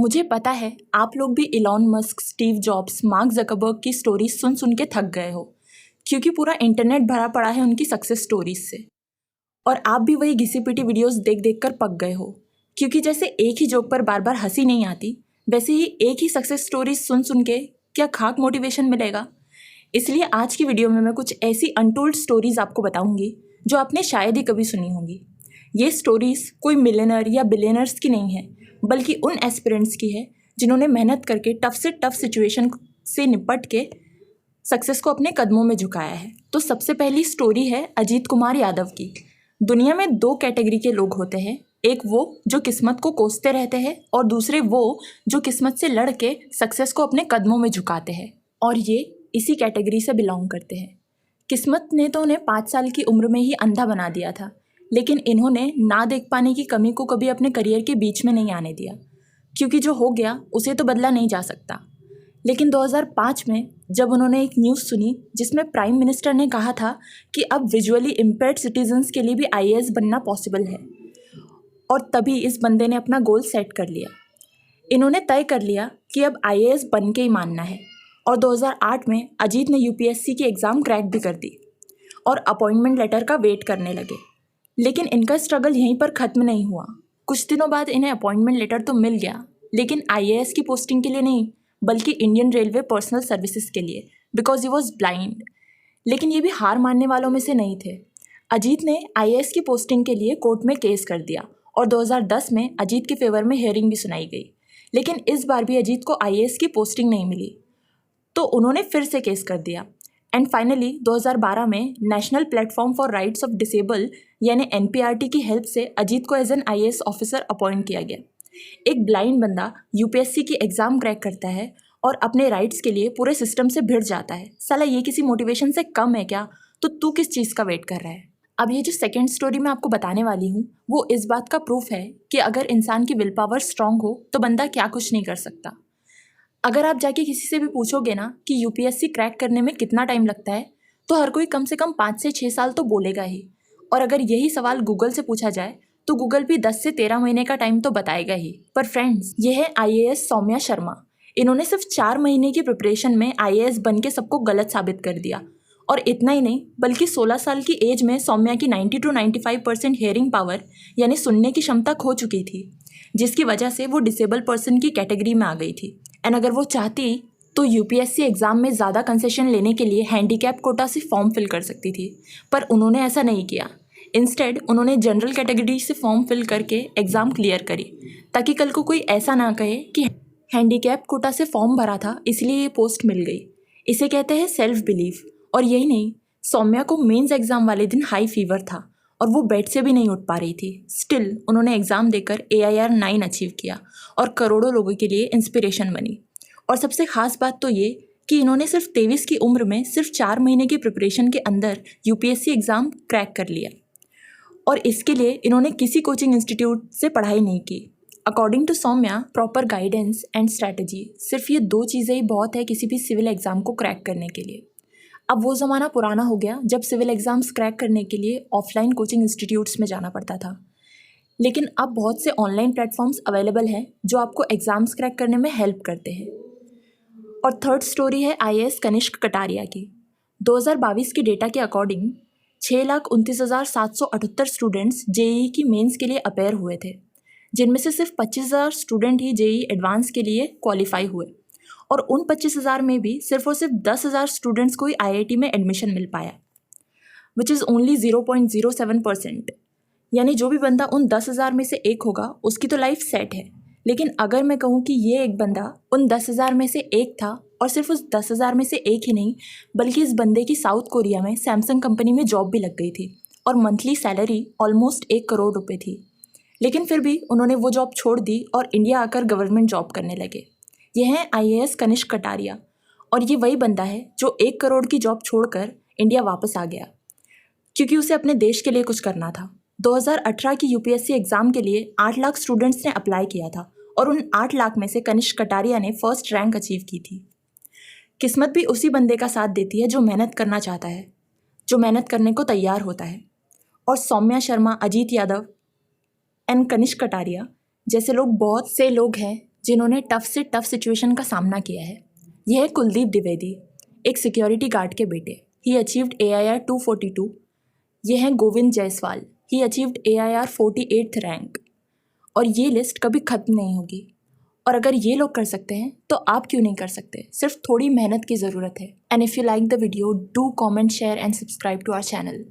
मुझे पता है आप लोग भी Elon Musk, Steve jobs, mark Zuckerberg की स्टोरी सुन सुन के थक गए हो, क्योंकि पूरा इंटरनेट भरा पड़ा है उनकी सक्सेस स्टोरीज से। और आप भी वही घिसी पिटी वीडियोस देख देख कर पक गए हो, क्योंकि जैसे एक ही जोक पर बार बार हंसी नहीं आती, वैसे ही एक ही सक्सेस स्टोरीज सुन सुन के क्या खाक मोटिवेशन मिलेगा। इसलिए आज की वीडियो में मैं कुछ ऐसी अनटोल्ड स्टोरीज आपको बताऊंगी जो आपने शायद ही कभी सुनी होंगी। ये स्टोरीज कोई मिलियनर या बिलियनर्स की नहीं है, बल्कि उन एस्पिरेंट्स की है जिन्होंने मेहनत करके टफ से टफ सिचुएशन से निपट के सक्सेस को अपने कदमों में झुकाया है। तो सबसे पहली स्टोरी है अजीत कुमार यादव की। दुनिया में दो कैटेगरी के लोग होते हैं, एक वो जो किस्मत को कोसते रहते हैं और दूसरे वो जो किस्मत से लड़ के सक्सेस को अपने कदमों में झुकाते हैं, और ये इसी कैटेगरी से बिलोंग करते हैं। किस्मत ने तो उन्हें 5 साल की उम्र में ही अंधा बना दिया था, लेकिन इन्होंने ना देख पाने की कमी को कभी अपने करियर के बीच में नहीं आने दिया, क्योंकि जो हो गया उसे तो बदला नहीं जा सकता। लेकिन 2005 में जब उन्होंने एक न्यूज़ सुनी जिसमें प्राइम मिनिस्टर ने कहा था कि अब विजुअली इम्पेयर्ड सिटीजन्स के लिए भी आईएएस बनना पॉसिबल है, और तभी इस बंदे ने अपना गोल सेट कर लिया। इन्होंने तय कर लिया कि अब आईएएस बन के ही मानना है, और 2008 में अजीत ने यूपीएससी की एग्ज़ाम क्रैक भी कर दी और अपॉइंटमेंट लेटर का वेट करने लगे। लेकिन इनका स्ट्रगल यहीं पर ख़त्म नहीं हुआ। कुछ दिनों बाद इन्हें अपॉइंटमेंट लेटर तो मिल गया, लेकिन आईएएस की पोस्टिंग के लिए नहीं, बल्कि इंडियन रेलवे पर्सनल सर्विसेज के लिए, बिकॉज ही वॉज ब्लाइंड। लेकिन ये भी हार मानने वालों में से नहीं थे। अजीत ने आईएएस की पोस्टिंग के लिए कोर्ट में केस कर दिया और 2010 में अजीत के फेवर में हियरिंग भी सुनाई गई। लेकिन इस बार भी अजीत को आईएएस की पोस्टिंग नहीं मिली, तो उन्होंने फिर से केस कर दिया। एंड फाइनली 2012 में national platform for rights of disable यानी एनपीआरटी की हेल्प से अजीत को as an IAS officer appoint किया गया। एक ब्लाइंड बंदा यूपीएससी की एग्ज़ाम क्रैक करता है और अपने राइट्स के लिए पूरे सिस्टम से भिड़ जाता है। साला ये किसी मोटिवेशन से कम है क्या? तो तू किस चीज़ का वेट कर रहा है? अब ये जो सेकेंड स्टोरी मैं आपको बताने वाली हूँ वो इस बात का प्रूफ है कि अगर इंसान की विल पावर स्ट्रांग हो तो बंदा क्या कुछ नहीं कर सकता। अगर आप जाके किसी से भी पूछोगे ना कि यूपीएससी क्रैक करने में कितना टाइम लगता है, तो हर कोई कम से कम 5 से 6 साल तो बोलेगा ही। और अगर यही सवाल गूगल से पूछा जाए तो गूगल भी 10 से 13 महीने का टाइम तो बताएगा ही। पर फ्रेंड्स, ये है आईएएस सौम्या शर्मा। इन्होंने सिर्फ 4 महीने की प्रिपरेशन में आईएएस बन के सबको गलत साबित कर दिया। और इतना ही नहीं, बल्कि 16 साल की एज में सौम्या की 90 to 95% हियरिंग पावर यानी सुनने की क्षमता खो चुकी थी, जिसकी वजह से वो डिसेबल पर्सन की कैटेगरी में आ गई थी। एंड अगर वो चाहती तो यूपीएससी एग्ज़ाम में ज़्यादा कंसेशन लेने के लिए हैंडीकैप कोटा से फॉर्म फिल कर सकती थी, पर उन्होंने ऐसा नहीं किया। इंस्टेड उन्होंने जनरल कैटेगरी से फॉर्म फिल करके एग्ज़ाम क्लियर करी, ताकि कल को कोई ऐसा ना कहे कि हैंडीकैप कोटा से फॉर्म भरा था इसलिए ये पोस्ट मिल गई। इसे कहते हैं सेल्फ बिलीफ। और यही नहीं, सौम्या को मेंस एग्ज़ाम वाले दिन हाई फीवर था और वो बेड से भी नहीं उठ पा रही थी। स्टिल उन्होंने एग्ज़ाम देकर AIR 9 अचीव किया और करोड़ों लोगों के लिए इंस्पिरेशन बनी। और सबसे ख़ास बात तो ये कि इन्होंने सिर्फ 23 की उम्र में सिर्फ 4 महीने की प्रिपरेशन के अंदर यूपीएससी एग्ज़ाम क्रैक कर लिया, और इसके लिए इन्होंने किसी कोचिंग इंस्टीट्यूट से पढ़ाई नहीं की। According to Saumya, proper guidance and strategy, सिर्फ ये 2 चीज़ें ही बहुत है किसी भी सिविल एग्ज़ाम को क्रैक करने के लिए। अब वो ज़माना पुराना हो गया जब सिविल एग्ज़ाम्स क्रैक करने के लिए ऑफलाइन कोचिंग इंस्टीट्यूट्स में जाना पड़ता था, लेकिन अब बहुत से ऑनलाइन प्लेटफॉर्म्स अवेलेबल हैं जो आपको एग्ज़ाम्स क्रैक करने में हेल्प करते हैं। और थर्ड स्टोरी है आईएएस कनिष्क कटारिया की। 2022 के डेटा के अकॉर्डिंग 6,29,778 स्टूडेंट्स जेईई की मेंस के लिए अपेयर हुए थे, जिनमें से सिर्फ 25,000 स्टूडेंट ही जेईई एडवांस के लिए क्वालिफाई हुए, और उन 25,000 में भी सिर्फ और सिर्फ 10,000 स्टूडेंट्स को ही आईआईटी में एडमिशन मिल पाया, विच इज़ ओनली 0.07%। यानी जो भी बंदा उन 10,000 में से एक होगा उसकी तो लाइफ सेट है। लेकिन अगर मैं कहूँ कि ये एक बंदा उन 10,000 में से एक था, और सिर्फ उस 10,000 में से एक ही नहीं, बल्कि इस बंदे की साउथ कोरिया में सैमसंग कंपनी में जॉब भी लग गई थी और मंथली सैलरी ऑलमोस्ट 1 करोड़ रुपए थी। लेकिन फिर भी उन्होंने वो जॉब छोड़ दी और इंडिया आकर गवर्नमेंट जॉब करने लगे। यह है आईएएस कनिष्क कटारिया, और ये वही बंदा है जो 1 करोड़ की जॉब छोड़कर इंडिया वापस आ गया, क्योंकि उसे अपने देश के लिए कुछ करना था। 2018 की यूपीएससी एग्ज़ाम के लिए 8 लाख स्टूडेंट्स ने अप्लाई किया था, और उन 8 लाख में से कनिष्क कटारिया ने फर्स्ट रैंक अचीव की थी। किस्मत भी उसी बंदे का साथ देती है जो मेहनत करना चाहता है, जो मेहनत करने को तैयार होता है। और सौम्या शर्मा, अजीत यादव एंड कनिष्क कटारिया जैसे लोग, बहुत से लोग हैं जिन्होंने टफ से टफ सिचुएशन का सामना किया है। यह है कुलदीप द्विवेदी, एक सिक्योरिटी गार्ड के बेटे। ही अचीव्ड AIR 242। यह है गोविंद जायसवाल, ही अचीव्ड AIR 48th रैंक। और ये लिस्ट कभी ख़त्म नहीं होगी। और अगर ये लोग कर सकते हैं तो आप क्यों नहीं कर सकते? सिर्फ थोड़ी मेहनत की ज़रूरत है। And if you like the video, do comment, share and subscribe to our channel.